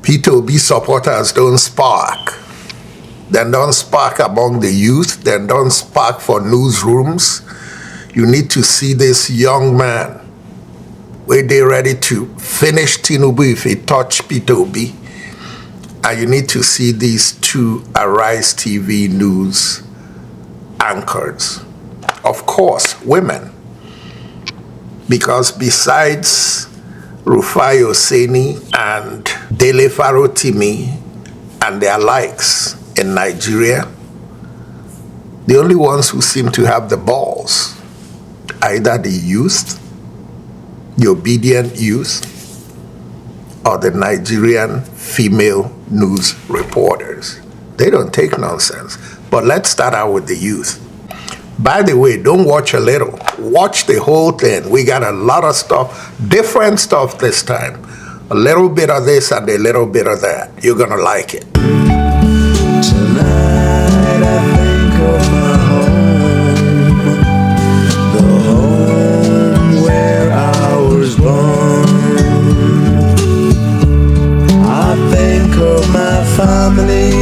Peter Obi supporters don't spark. Then don't spark among the youth. Then don't spark for newsrooms. You need to see this young man where they ready to finish Tinubu if he touch Peter Obi. And you need to see these two Arise TV news anchors. Of course, women. Because besides Rufai Oseni and Dele Farotimi and their likes in Nigeria, the only ones who seem to have the balls, either the youth, the obedient youth, or the Nigerian female news reporters. They don't take nonsense. But let's start out with the youth. By the way, don't watch a little. Watch the whole thing. We got a lot of stuff, different stuff this time. A little bit of this and a little bit of that. You're gonna like it. Tonight I think of my home, the home where I was born. I think of my family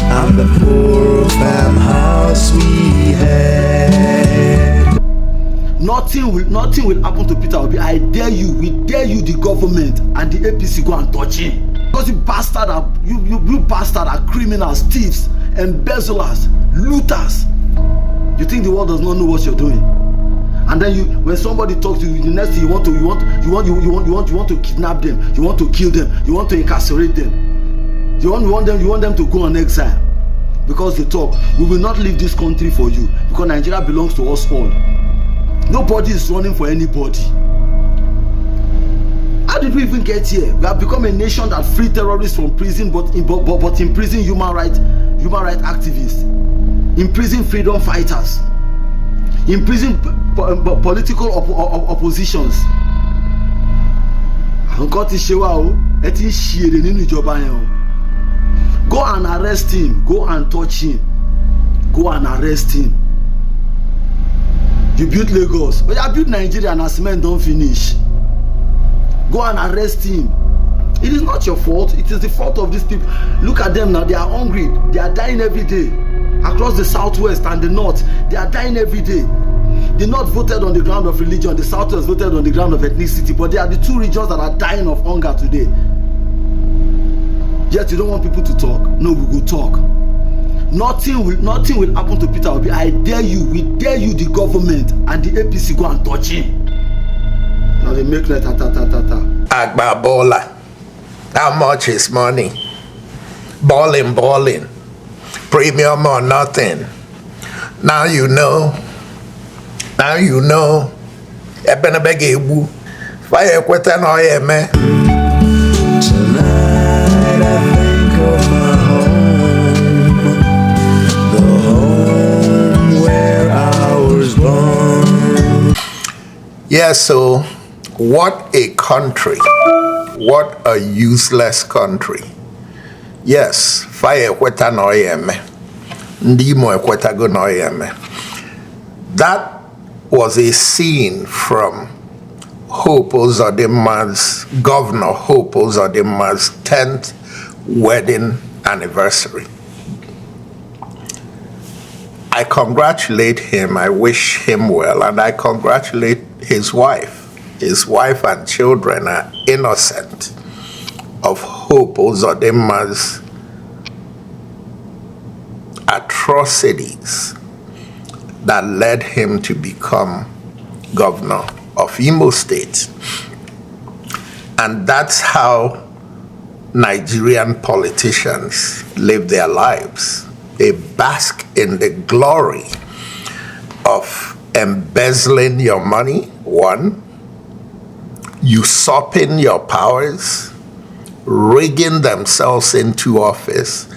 and the poor farmhouse we had. Nothing will happen to Peter Obi. I dare you, we dare you, the government and the APC, go and touch him. Because you bastard are criminals, thieves, embezzlers, looters. You think the world does not know what you're doing? And then when somebody talks to you, the next thing you want to kidnap them, you want to kill them, you want to incarcerate them. You want them to go on exile. Because they talk, we will not leave this country for you, because Nigeria belongs to us all. Nobody is running for anybody. How did we even get here? We have become a nation that free terrorists from prison, but imprison human rights activists, imprison freedom fighters, imprison political oppositions. Go and arrest him. Go and touch him. Go and arrest him. You built Lagos, but you built Nigeria and as men don't finish. Go and arrest him. It is not your fault. It is the fault of these people. Look at them now. They are hungry. They are dying every day. Across the southwest and the north, they are dying every day. The north voted on the ground of religion. The southwest voted on the ground of ethnicity. But they are the two regions that are dying of hunger today. Yet you don't want people to talk. No, we will talk. Nothing will happen to Peter Obi. I dare you. We dare you, the government and the APC, go and touch him. Now they make like ta. Agba Balling. How much is money? Balling. Premium or nothing. Now you know. Ebenebegebu. Fire kweta no ye me. Tonight I think of my home, the home where I was born. Yeah, so what a country. What a useless country. Yes, fire kweta no ye me. Ndimo kweta go no ye me. That was a scene from Hope Uzodinma's, Governor Hope Uzodinma's 10th wedding anniversary. I congratulate him, I wish him well, and I congratulate his wife. His wife and children are innocent of Hope Uzodinma's atrocities that led him to become governor of Imo State. And that's how Nigerian politicians live their lives. They bask in the glory of embezzling your money, one, usurping your powers, rigging themselves into office,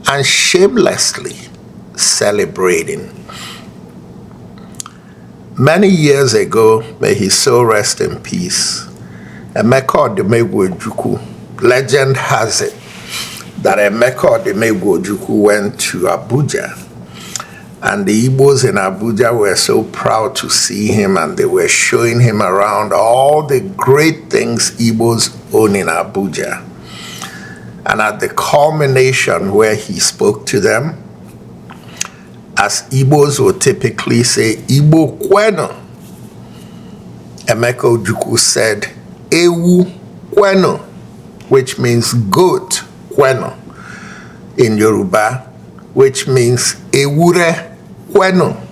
and shamelessly celebrating. Many years ago, may his soul rest in peace, Emeka Odimegwu Ojukwu, legend has it that Emeka Odimegwu Ojukwu went to Abuja, and the Igbos in Abuja were so proud to see him, and they were showing him around all the great things Igbos own in Abuja. And at the culmination where he spoke to them, as Igbos would typically say, Igbo kweno, Emeka Ojukwu said, Ewu kweno, which means goat kweno in Yoruba, which means ewure kweno.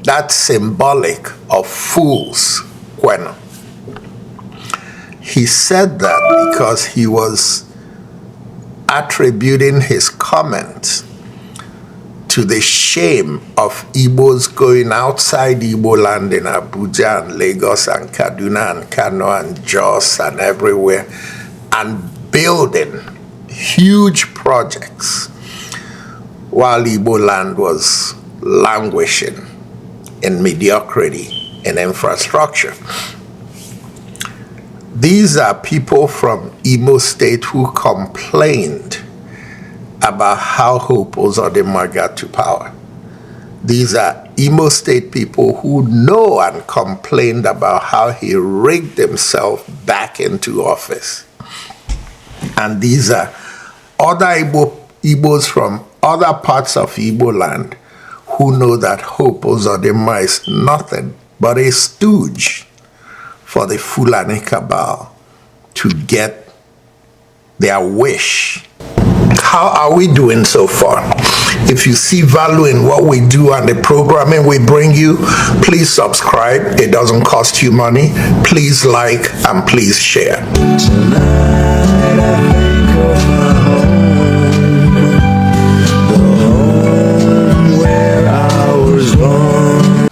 That's symbolic of fools kweno. He said that because he was attributing his comment to the shame of Igbos going outside Igbo land in Abuja and Lagos and Kaduna and Kano and Jos and everywhere and building huge projects while Igbo land was languishing in mediocrity in infrastructure. These are people from Imo State who complained about how Hope Uzodinma got to power. These are Imo State people who know and complained about how he rigged himself back into office. And these are other Igbos from other parts of Igbo land who know that Hope Uzodinma is nothing but a stooge for the Fulani cabal to get their wish. How are we doing so far? If you see value in what we do and the programming we bring you, please subscribe. It doesn't cost you money. Please like and please share. Tonight I think of my home, the home where I was born.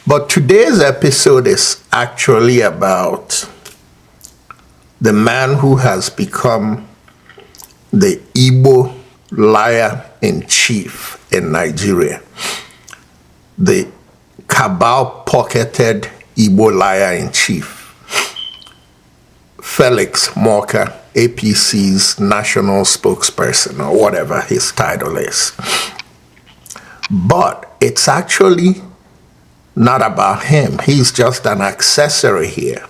But today's episode is actually about the man who has become the Igbo liar-in-chief in Nigeria. The cabal-pocketed Igbo liar-in-chief. Felix Morka, APC's national spokesperson, or whatever his title is. But it's actually not about him. He's just an accessory here.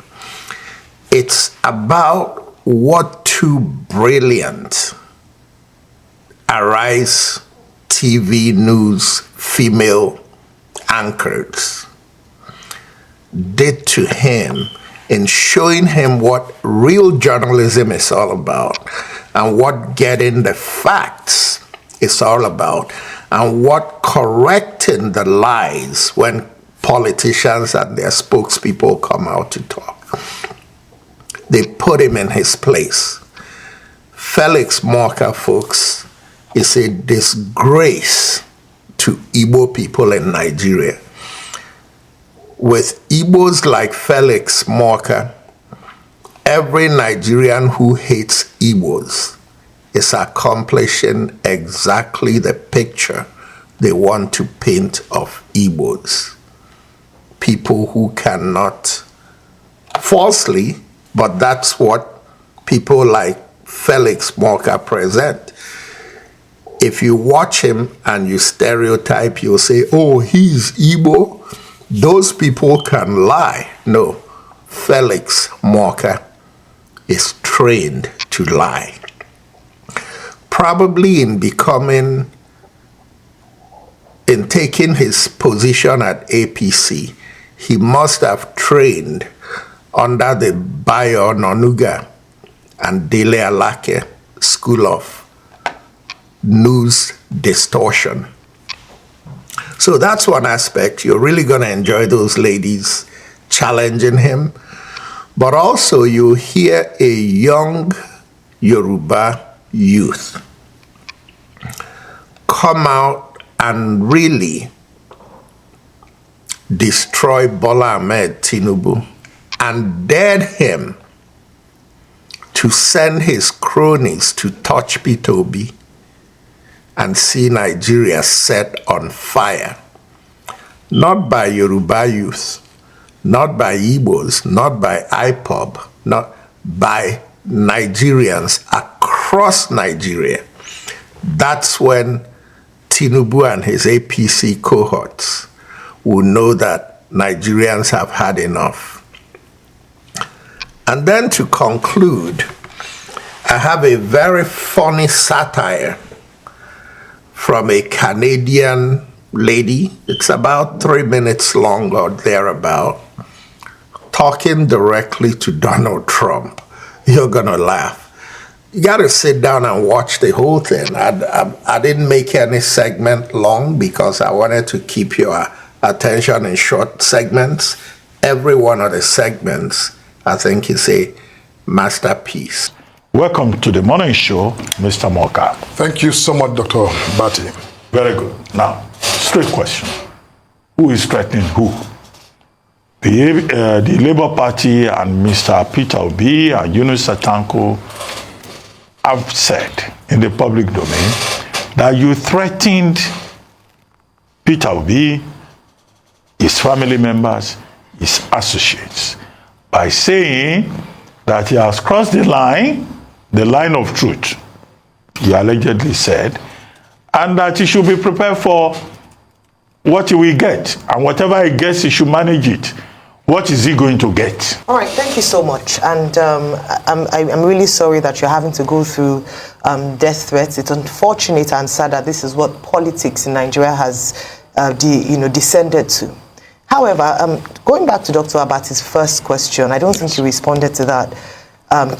It's about what two brilliant Arise TV news female anchors did to him in showing him what real journalism is all about and what getting the facts is all about and what correcting the lies when politicians and their spokespeople come out to talk. They put him in his place. Felix Morka, folks, is a disgrace to Igbo people in Nigeria. With Igbos like Felix Morka, every Nigerian who hates Igbos is accomplishing exactly the picture they want to paint of Igbos. People who cannot falsely, but that's what people like Felix Morka present. If you watch him and you stereotype, you'll say, oh, he's Igbo. Those people can lie. No, Felix Morka is trained to lie. Probably in taking his position at APC, he must have trained under the Bayo Nonuga and Dele Alake School of News Distortion. So that's one aspect. You're really going to enjoy those ladies challenging him. But also you hear a young Yoruba youth come out and really destroy Bola Ahmed Tinubu and dared him to send his cronies to touch Peter Obi and see Nigeria set on fire. Not by Yoruba youth, not by Igbos, not by IPOB, not by Nigerians across Nigeria. That's when Tinubu and his APC cohorts will know that Nigerians have had enough. And then to conclude, I have a very funny satire from a Canadian lady. It's about 3 minutes long or thereabout, talking directly to Donald Trump. You're gonna laugh. You gotta sit down and watch the whole thing. I didn't make any segment long because I wanted to keep your attention in short segments. Every one of the segments, I think, is a masterpiece. Welcome to the morning show, Mr. Morka. Thank you so much, Dr. Bati. Very good. Now, straight question. Who is threatening who? The Labour Party and Mr. Peter Obi and Yunus Satanko have said in the public domain that you threatened Peter Obi, his family members, his associates, by saying that he has crossed the line of truth, you allegedly said, and that he should be prepared for what he will get, and whatever he gets, he should manage it. What is he going to get? All right, thank you so much. And I'm really sorry that you're having to go through death threats. It's unfortunate and sad that this is what politics in Nigeria has descended to. However, going back to Dr. Abati's first question, I don't think you responded to that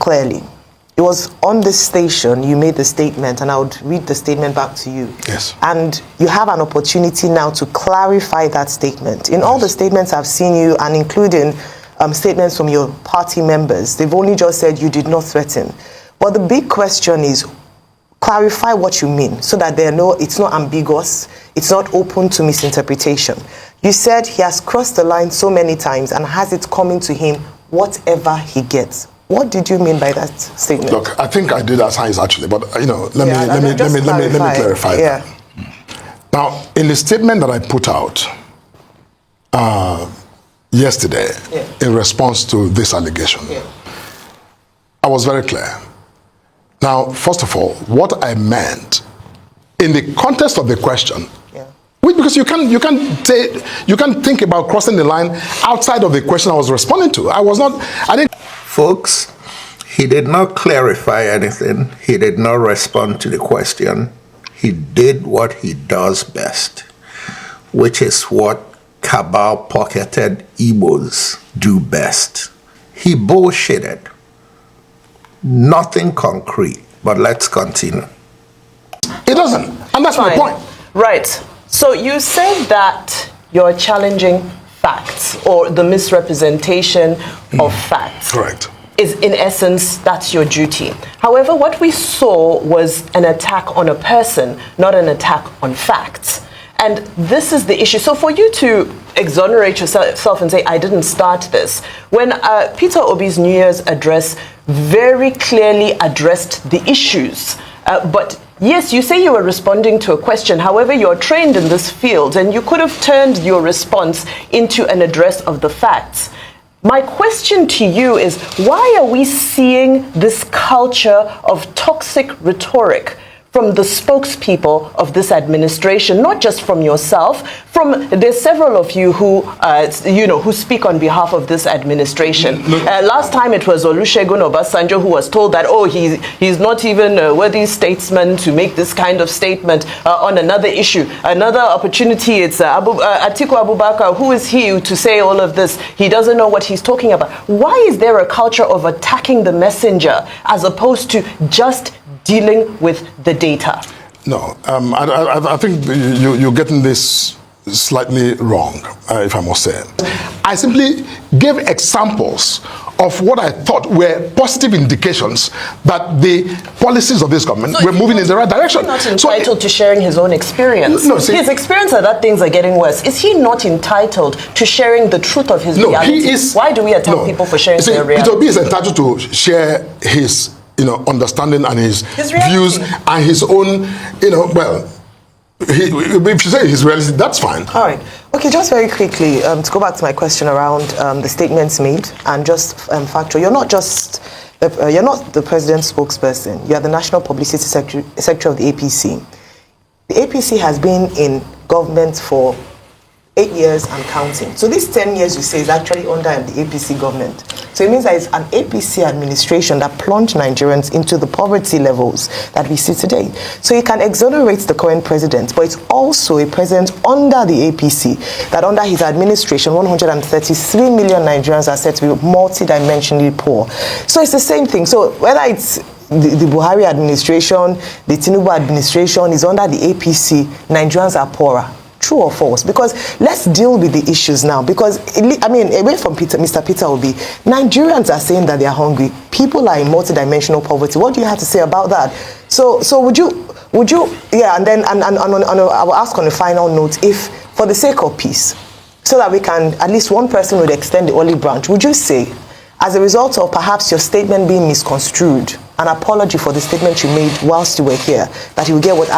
clearly. It was on this station you made the statement, and I would read the statement back to you. Yes. And you have an opportunity now to clarify that statement. In all the statements I've seen you, and including statements from your party members, they've only just said you did not threaten. But the big question is, clarify what you mean so that it's not ambiguous, it's not open to misinterpretation. You said he has crossed the line so many times and has it coming to him whatever he gets. What did you mean by that statement? Look, I think I did at times actually, but let me clarify that. Now, in the statement that I put out yesterday in response to this allegation, I was very clear. Now, first of all, what I meant in the context of the question, because you can't think about crossing the line outside of the question I was responding to. I didn't. Folks, he did not clarify anything. He did not respond to the question. He did what he does best, which is what cabal-pocketed Igbos do best. He bullshitted. Nothing concrete, but let's continue. It doesn't, and that's my point. Right. So you said that you're challenging facts or the misrepresentation of facts. Correct. Is in essence, that's your duty. However, what we saw was an attack on a person, not an attack on facts. And this is the issue. So for you to exonerate yourself and say, I didn't start this, when Peter Obi's New Year's address very clearly addressed the issues, but yes, you say you were responding to a question. However, you're trained in this field and you could have turned your response into an address of the facts. My question to you is, why are we seeing this culture of toxic rhetoric from the spokespeople of this administration, not just from yourself, there's several of you who, who speak on behalf of this administration. Last time it was Olusegun Obasanjo who was told that, he's not even a worthy statesman to make this kind of statement on another issue. Another opportunity, it's Atiku Abubakar. Who is he to say all of this? He doesn't know what he's talking about. Why is there a culture of attacking the messenger as opposed to just dealing with the data? No, I think you're getting this slightly wrong, if I must say. I simply gave examples of what I thought were positive indications that the policies of this government were moving in the right direction. He's not entitled to sharing his own experience. No, see, his experience is that things are getting worse. Is he not entitled to sharing the truth of his reality? He is. Why do we attack people for sharing their reality? Peter Obi is entitled to share his understanding and his views and his own, if you say his reality, that's fine. All right. Okay, just very quickly, to go back to my question around the statements made and just factual. You're not the president's spokesperson. You are the National Publicity Secretary of the APC. The APC has been in government for 8 years and counting. So this 10 years you say is actually under the APC government. So it means that it's an APC administration that plunged Nigerians into the poverty levels that we see today. So you can exonerate the current president, but it's also a president under the APC that under his administration, 133 million Nigerians are said to be multidimensionally poor. So it's the same thing. So whether it's the Buhari administration, the Tinubu administration is under the APC, Nigerians are poorer. True or false? Because let's deal with the issues now. Because, I mean, away from Mr. Peter Obi, Nigerians are saying that they are hungry. People are in multidimensional poverty. What do you have to say about that? So would you, yeah, and then I will ask on a final note, if, for the sake of peace, so that we can, at least one person would extend the olive branch, would you say, as a result of perhaps your statement being misconstrued, an apology for the statement you made whilst you were here, that you will get what,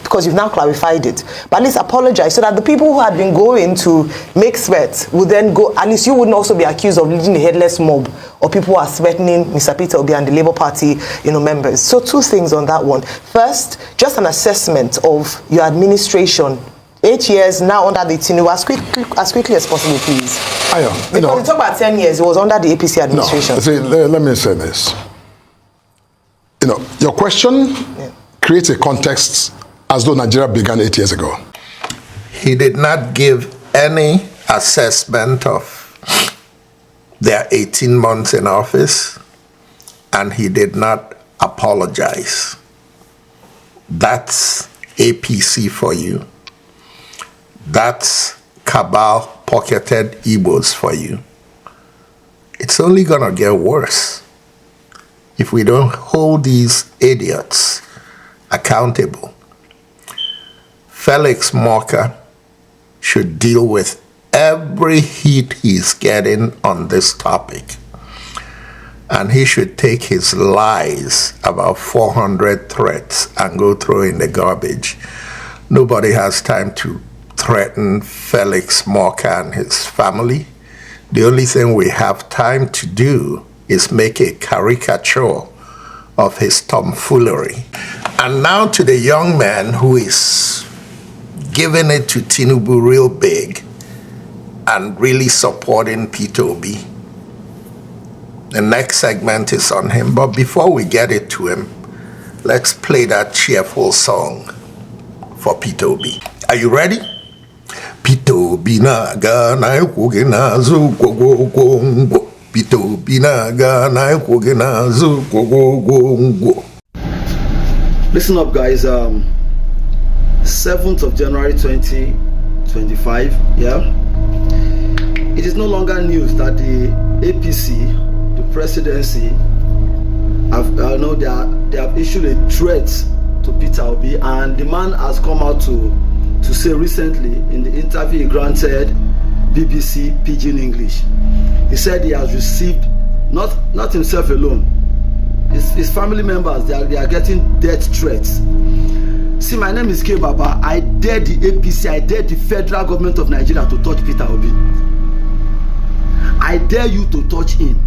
because you've now clarified it, but at least apologize so that the people who had been going to make threats would then go, at least you wouldn't also be accused of leading a headless mob or people who are threatening Mr. Peter Obi and the Labour Party, members. So 2 things on that one. First, just an assessment of your administration. 8 years now under the Tinubu, as quickly as possible, please. Because we talk about 10 years, it was under the APC administration. No, see, let me say this. Your question creates a context as though Nigeria began 8 years ago. He did not give any assessment of their 18 months in office, and he did not apologize. That's APC for you. That's cabal-pocketed Igbos for you. It's only gonna get worse if we don't hold these idiots accountable. Felix Morka should deal with every heat he's getting on this topic. And he should take his lies about 400 threats and go throw in the garbage. Nobody has time to threaten Felix Morka and his family. The only thing we have time to do is make a caricature of his tomfoolery. And now to the young man who is giving it to Tinubu real big and really supporting Peter Obi. The next segment is on him, but before we get it to him, let's play that cheerful song for Peter Obi. Are you ready? Peter Obi na ga na ekwoge na zu gwogwogwo. Peter Obi na ga na ekwoge na zu gwogwogwo. Listen up, guys. 7th of January 2025. Yeah, it is no longer news that the APC, the presidency, they have issued a threat to Peter Obi, and the man has come out to say recently in the interview he granted BBC Pidgin English. He said he has received, not himself alone, his family members, they are getting death threats. See, my name is K Baba. I dare the APC, I dare the federal government of Nigeria to touch Peter Obi. I dare you to touch him.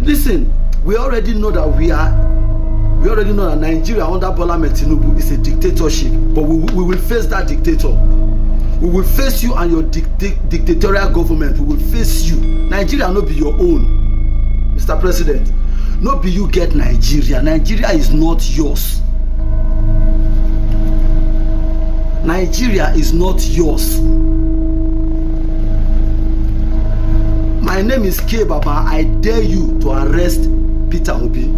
Listen, we already know that Nigeria under Bola Tinubu is a dictatorship, but we will face that dictator. We will face you and your dictatorial government. We will face you. Nigeria no be your own, Mr. President. No be you get Nigeria. Nigeria is not yours. Nigeria is not yours. My name is K Baba. I dare you to arrest Peter Obi.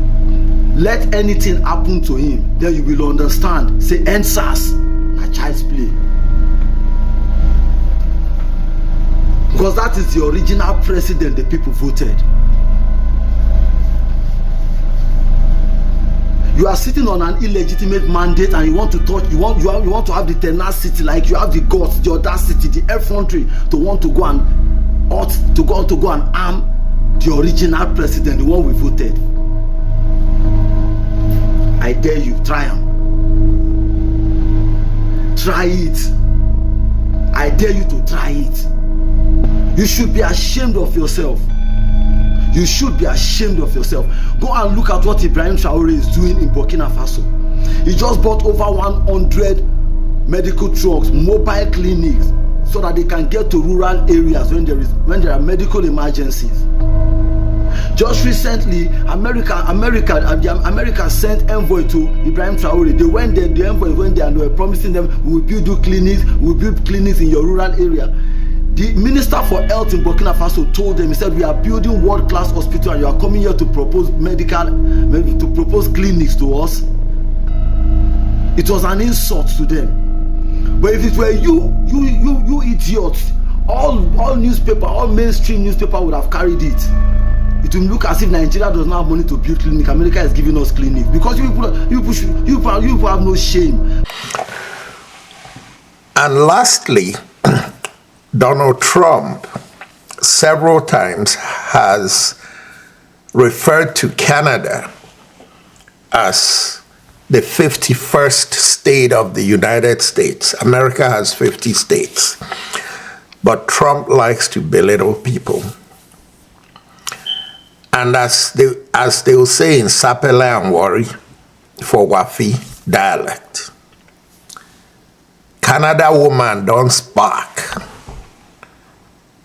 Let anything happen to him, then you will understand. Say NSAS, a child's play. Because that is the original president the people voted. You are sitting on an illegitimate mandate and you want to touch, you want to have the tenacity, like you have the guts, the audacity, the effrontery to want to go and arm the original president, the one we voted. I dare you, try him. Try it. I dare you to try it. You should be ashamed of yourself. You should be ashamed of yourself. Go and look at what Ibrahim Traore is doing in Burkina Faso. He just bought over 100 medical trucks, mobile clinics, so that they can get to rural areas when there are medical emergencies. Just recently, America sent envoy to Ibrahim Traore. They went there, the envoy went there, and they were promising them, we will build clinics in your rural area. The Minister for Health in Burkina Faso told them, he said, we are building world-class hospital and you are coming here to propose clinics to us. It was an insult to them. But if it were you idiots, all mainstream newspaper would have carried it. It will look as if Nigeria does not have money to build clinic. America is giving us clinic because you people have no shame. And lastly, Donald Trump several times has referred to Canada as the 51st state of the United States. America has 50 states. But Trump likes to belittle people. And as they will say in Sapele and Wari for Wafi dialect, Canada woman don't spark.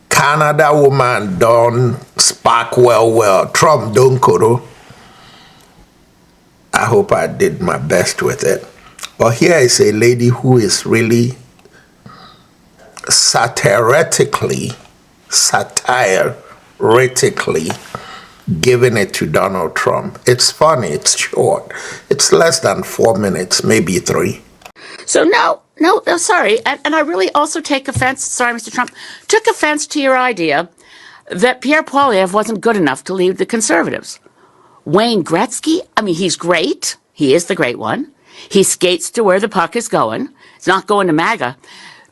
Canada woman don't spark well. Trump don't koro. I hope I did my best with it. But here is a lady who is really satirically giving it to Donald Trump. It's funny, it's short. It's less than 4 minutes, maybe 3. So no, sorry. And I really also take offense, sorry, Mr. Trump, took offense to your idea that Pierre Poilievre wasn't good enough to lead the Conservatives. Wayne Gretzky, I mean, he's great. He is the great one. He skates to where the puck is going. It's not going to MAGA.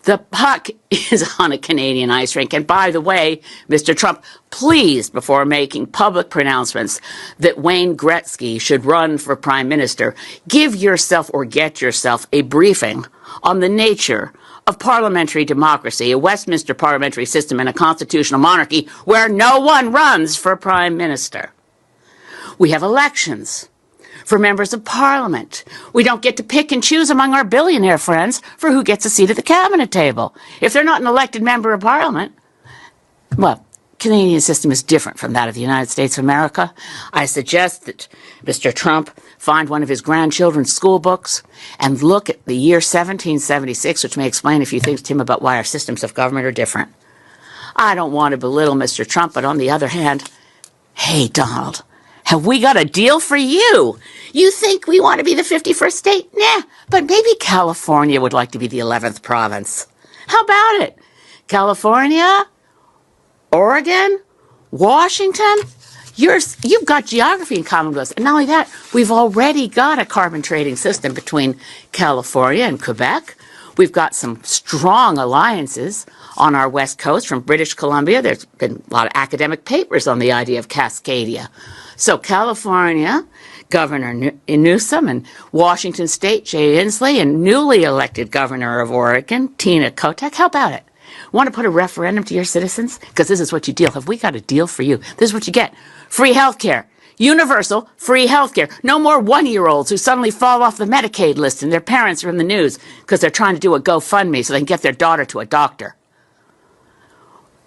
The puck is on a Canadian ice rink. And by the way, Mr. Trump, please, before making public pronouncements that Wayne Gretzky should run for Prime Minister, give yourself or get yourself a briefing on the nature of parliamentary democracy, a Westminster parliamentary system, and a constitutional monarchy where no one runs for Prime Minister. We have elections for members of parliament. We don't get to pick and choose among our billionaire friends for who gets a seat at the cabinet table. If they're not an elected member of parliament, well, Canadian system is different from that of the United States of America. I suggest that Mr. Trump find one of his grandchildren's school books and look at the year 1776, which may explain a few things to him about why our systems of government are different. I don't want to belittle Mr. Trump, but on the other hand, hey, Donald, have we got a deal for you? You think we want to be the 51st state? Nah, but maybe California would like to be the 11th province. How about it? California, Oregon, Washington, you've got geography in common with us. And not only that, we've already got a carbon trading system between California and Quebec. We've got some strong alliances on our west coast from British Columbia. There's been a lot of academic papers on the idea of Cascadia. So California, Governor Newsom, and Washington State, Jay Inslee, and newly elected Governor of Oregon, Tina Kotek. How about it? Want to put a referendum to your citizens? Because this is what you deal. Have we got a deal for you? This is what you get. Free health care. Universal free health care. No more one-year-olds who suddenly fall off the Medicaid list and their parents are in the news because they're trying to do a GoFundMe so they can get their daughter to a doctor.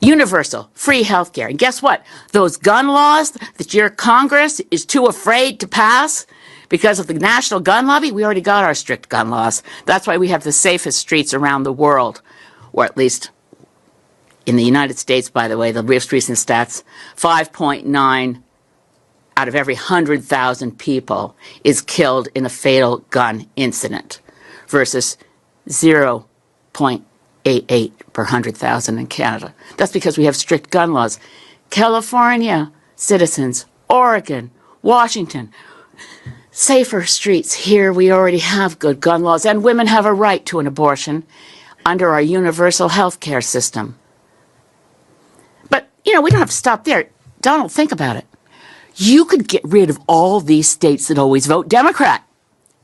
Universal free health care. And guess what? Those gun laws that your Congress is too afraid to pass because of the national gun lobby, we already got our strict gun laws. That's why we have the safest streets around the world, or at least in the United States, by the way, the most recent stats, 5.9 out of every 100,000 people is killed in a fatal gun incident versus 0.88 per 100,000 in Canada. That's because we have strict gun laws. California citizens, Oregon, Washington, safer streets. Here we already have good gun laws, and women have a right to an abortion under our universal health care system. But, we don't have to stop there. Donald, think about it. You could get rid of all these states that always vote Democrat.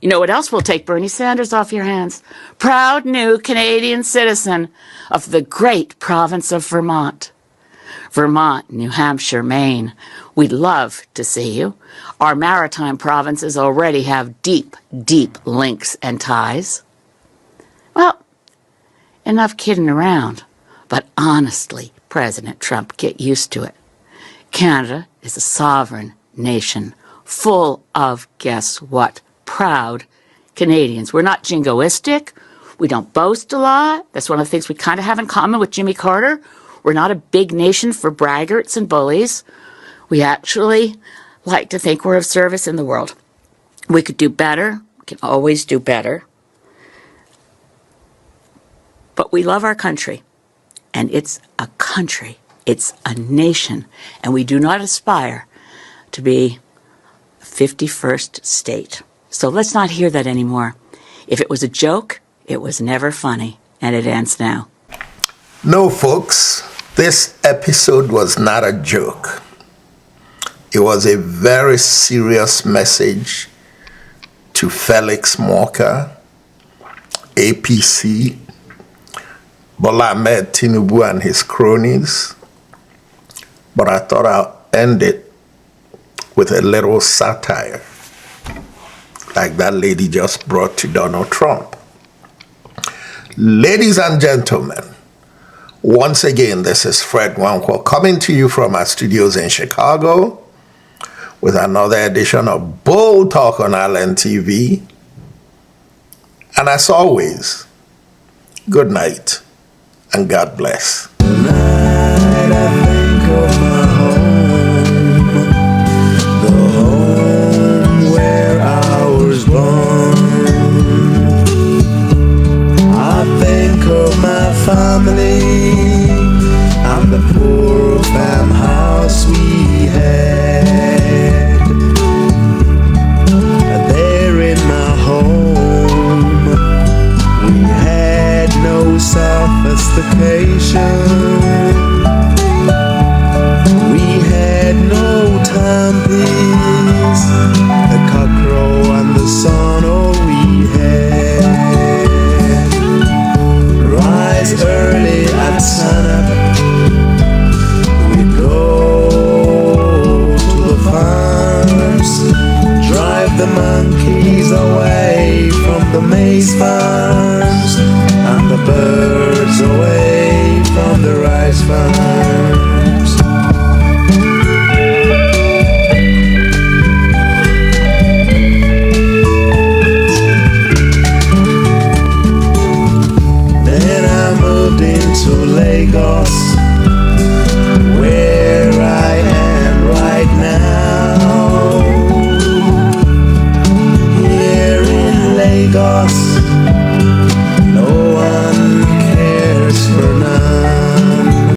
You know what else will take Bernie Sanders off your hands? Proud new Canadian citizen of the great province of Vermont. Vermont, New Hampshire, Maine. We'd love to see you. Our maritime provinces already have deep, deep links and ties. Well, enough kidding around. But honestly, President Trump, get used to it. Canada is a sovereign nation full of, guess what, proud Canadians. We're not jingoistic. We don't boast a lot. That's one of the things we kind of have in common with Jimmy Carter. We're not a big nation for braggarts and bullies. We actually like to think we're of service in the world. We could do better. We can always do better. But we love our country. And it's a country. It's a nation. And we do not aspire to be a 51st state. So let's not hear that anymore. If it was a joke, it was never funny. And it ends now. No, folks, this episode was not a joke. It was a very serious message to Felix Morka, APC, Bola Ahmed Tinubu and his cronies. But I thought I'll end it with a little satire, like that lady just brought to Donald Trump. Ladies and gentlemen, once again, this is Fred Wankwo coming to you from our studios in Chicago with another edition of Bold Talk on Island TV. And as always, good night and God bless. Tonight I think of my home, the home where I was born. I think of my family and the poor farmhouse we had. There in my home, we had no sophistication. We had no timepiece, the cockcrow and the sun, all we had. Rise early at sunup, we go to the farms, drive the monkeys away from the maize farms, and the birds away from the rice farms.